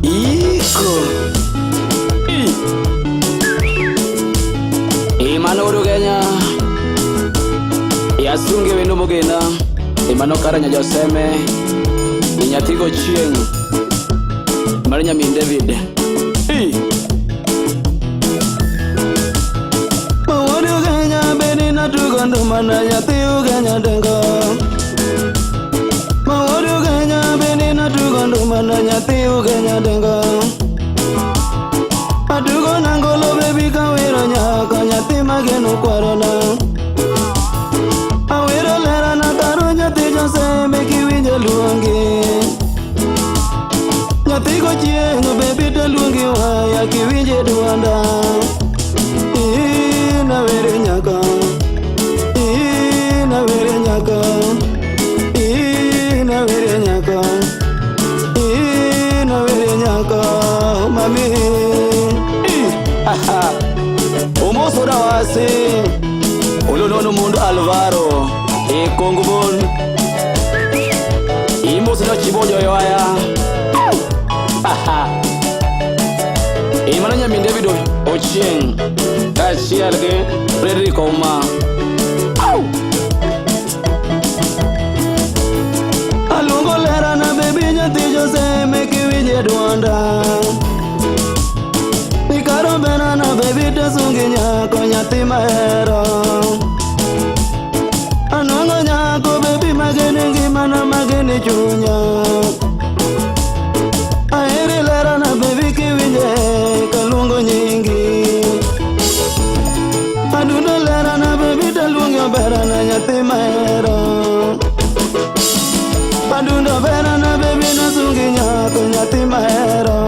Iko Imanoru Kenya Yasunge wendo mugena Imano karanya joseme Inyatigo chieng Marinya min David Maworu Kenya beni natugondo mana nyatigo Kenya dengo Maworu Kenya beni natugondo mana nyatigo Kenya dengo Atugo nangolo baby kawiro nyaka nyati mageno kwarona Awiro lera na karo nyati jose meki winje luongi Nyati go chiengo baby te luongi waya ki winje duanda Ina were nyaka Ina were nyaka Ina were nyaka Ina were nyaka Mami Omoso da wasi Olonono mundo Alvaro Kongubon Imoso na chibojo yoaya Imananya min David Ochieng Kashial ke Frederick Oma Alungo lera na baby nyati Jose meki winje duanda Nikaro benana baby tesungi nyako nyati mahero Anongo nyako baby mageni ngimana mageni chunya Airi lera na baby kiwinje kalungo nyingi Aduno lera na baby talungi obera na nyati mahero Aduno bera na baby nasungi nyako nyati mahero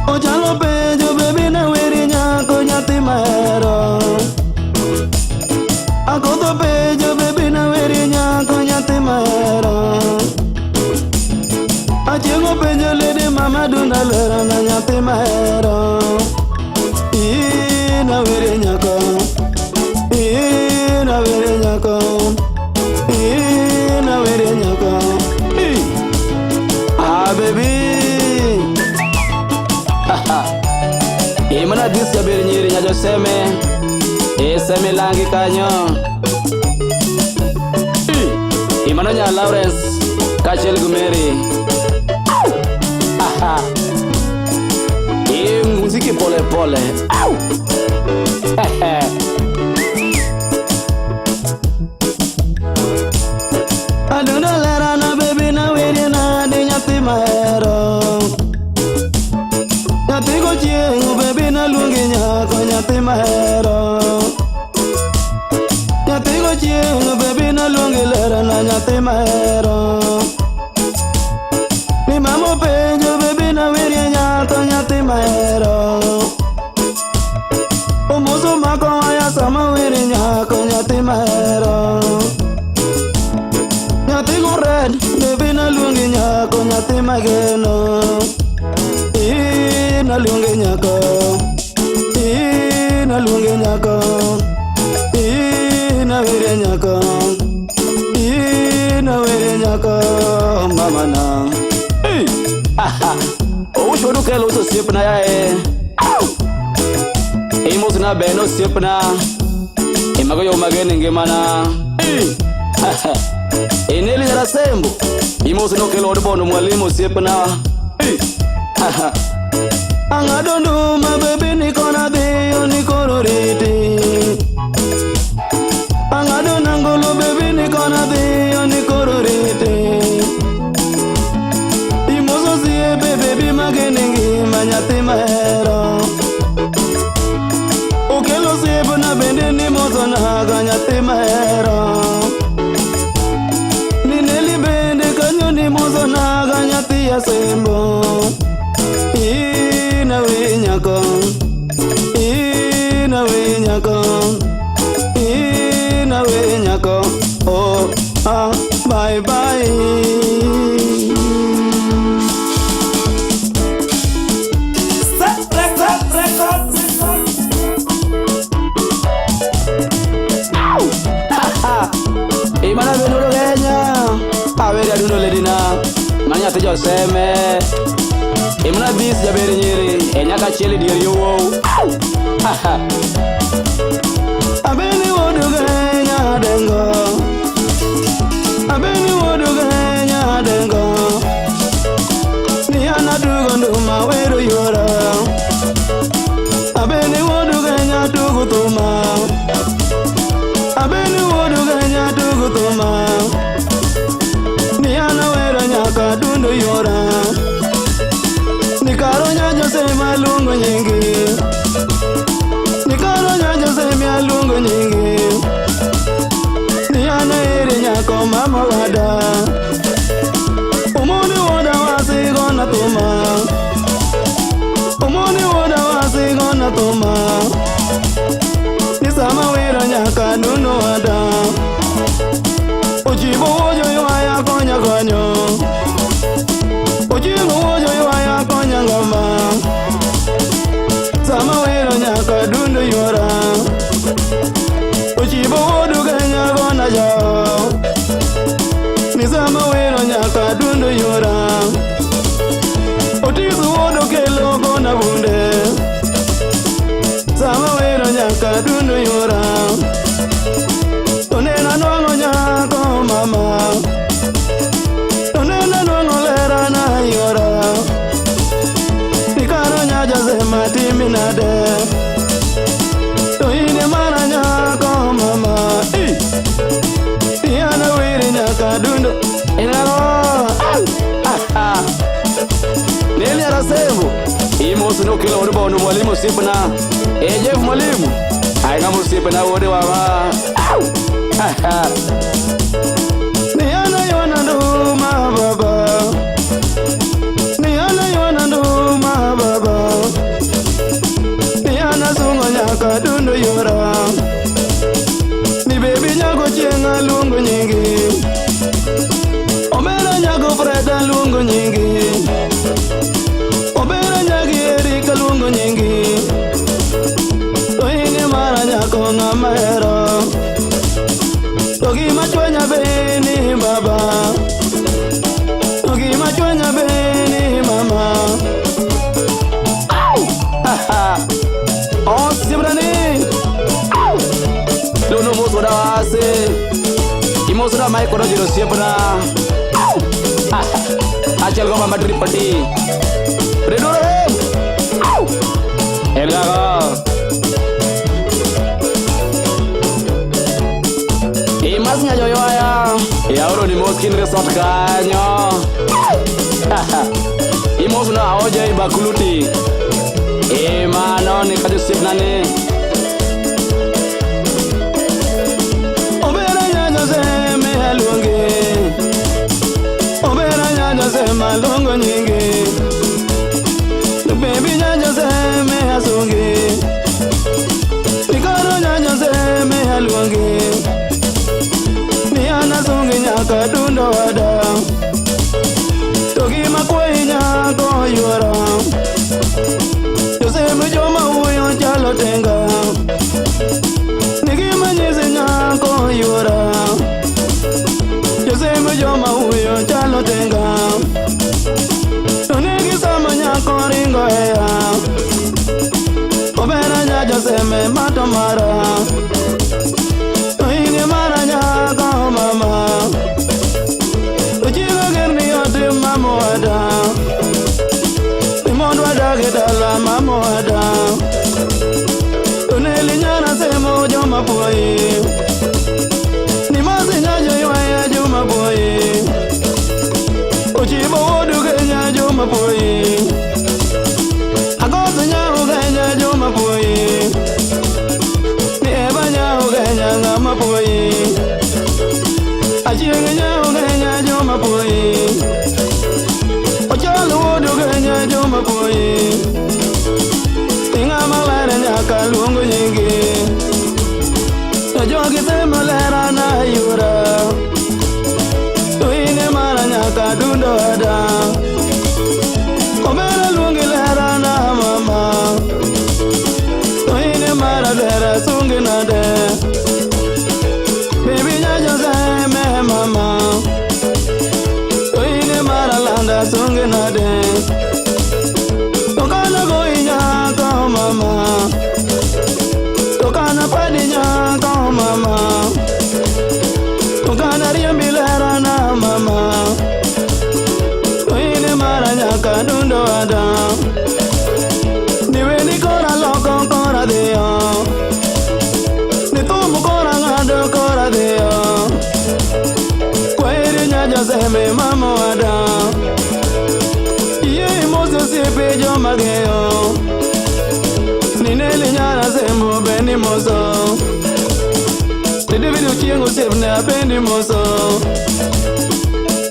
Ojalo pejo baby na wiri nyako nyati mahero Akoto pejo baby na wiri nyako nyati mahero Achengo pejo lady mama duna lera na nyati mahero Ina wiri nyako Ina wiri nyako Ina wiri nyako Ah baby Imana disya beri nyiri nyajo seme seme langi kanyo Imana nya Lawrence Kachel Gumeri Muziki pole pole Aduna lera na baby na wiri na di nyati mahero Nyati go chiengo baby na luongi nyako nyati mahero Nyati go chiengo baby na luongi lera na nyati mahero Ni mamo penjo baby na wiri nyako nyati mahero Omuso mako waya sama wiri nyako nyati mahero Nyati go red baby na luongi nyako nyati mageno Ina luongi nyako Ina luongi nyako Ina wiri nyako Ina wiri nyako Mama na Oushodu kelo so sipna ya Imos na beno sipna Imago yo mageni ngimana Ineli na sembo Imos no kelo bono mwalimu sipna Angadondu ma baby nikona deyo nikororiti Angado nangolo baby nikona deyo nikororiti Imoso siye baby mageni ngima nyati mahero Ukelo siye na bende ni mozo naga nyati mahero Nineli bende kanyo ni mozo naga nyati ya sembo Ina wiri nyako Ina wiri nyako Ina wiri nyako Oh, bye bye Imana duno ledina manya te jo seme imna bis jaberi nyiri enyaka cheli dir yo abeni woduga nya dengo abeni woduga nya dengo ni ana dugo nduma weru yora abeni woduga nya dugo tuma abeni woduga nya dugo tuma ni ana weru nya ka dundu yora ni karonya jose malungo nyingi ni karonya jose malungo nyingi ni ana ere nya ko mama wada umoni wada wasi gona tuma umoni wada wasi gona tuma ni sama wera nya ka dundu wada ujibo wojo ya konya konyo ujibo wojo ya konya ngama sama wero nyaka dundu yora ujibo wodu ganya gona jo ni sama wero nyaka dundu yora utizu wodu kelo gona bunde sama wero nyaka dundu yora tonena nongo nyako mama tonena nongo lera na yora nikaro nyaja zema timinade toine mara nyako mama tiana wiri nyaka dundu inaro neli arasevu imosu nukilo uruba unu mwalimu sipna ejefu mwalimu aina musipna uri wama niana yona nduma baba niana yona nduma baba niana sungo nyaka dundu yora ni baby nyako chienga lungu nyingi omera nyako freda lungu nyingi omera nyaki erika lungu nyingi toini mara nyako ngamero togi machwanya beni baba togi machwanya beni mama oh sibrani dono mosoda wase imosoda mai kono jiro siapna achal go mama tripati redo re elga mas nya yo ya oro ni moskin resort kanyo imos na oje bakuluti mano ni kadu sipnane obera nya jose me alunge obera nya jose malungo nyingi baby nya jose me asunge nikaro nya jose me alunge niana sungi nyaka dundo wada togi makwe nyako yora yose mjoma uyo chalo tenga nigi manyese nyako yora yose mjoma uyo chalo tenga nigi sama nyako ringo ya obera nya jose me matomara toini mara nyako mama uchigo gerni oti mamo wada imond wada gedala mamo wada tuneli nyana semo joma boy ni masi nyajo yuaya joma boy uchibo wodu genya joma boy agoto nyahu genya joma boy ni eba nyahu genya ngama boy achienge nyahu genya joma boy ochalo wodu genya joma boy inga malere nyaka lungu nyingi jogi sema lera na yura tuine mara nyaka dundo ada omera mageo Nineli nyana sembo bendi moso Dede video chiengo sefna bendi moso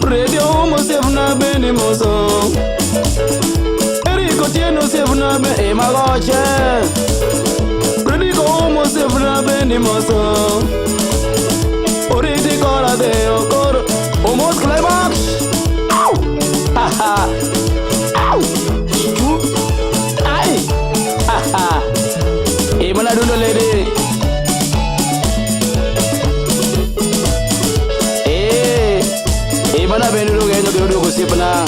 Radio homo sefna bendi moso Eriko tieno sefna bendi magoche Radio homo sefna bendi moso Oriti kora deo koro Almost climax Ow! Haha Ow! Ay! Haha Imana dulu lady Imana benuru genyo kirudu kusipna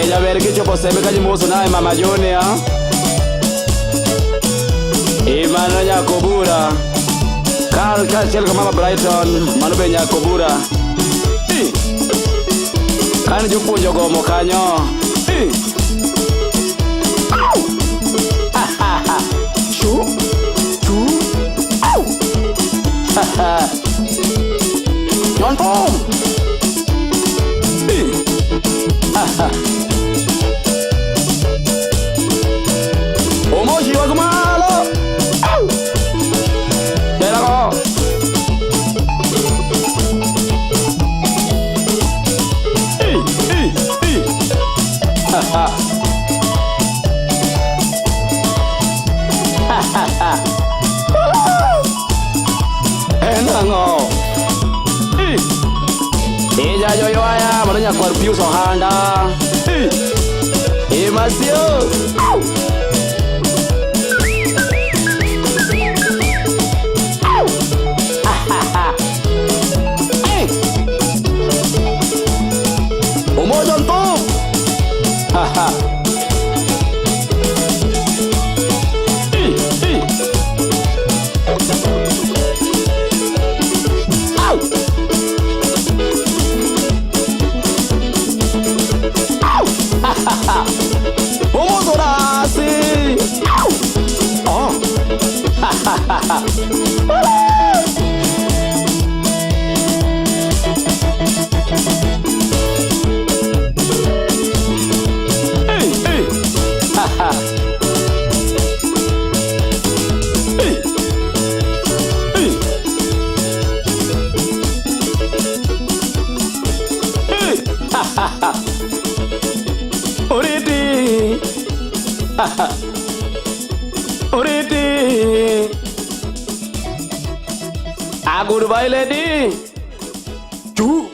ya ver que chopo sebe kaji moso na mama jone ha Imana nyakobura Kal chel ko mama Brighton manu be nyakobura Kan jupuonjo gomo kanyo Chu Au Yon pom Omoshi wagumalo Au Delago Enango Eja yo yo aya Manunya kwa piu sohanda Masio Au Au Omojon to Haha Vamos orar assim. Oh. Ei, ei. Ei. Ei. Ei. Oriti Oriti Goodbye lady Chu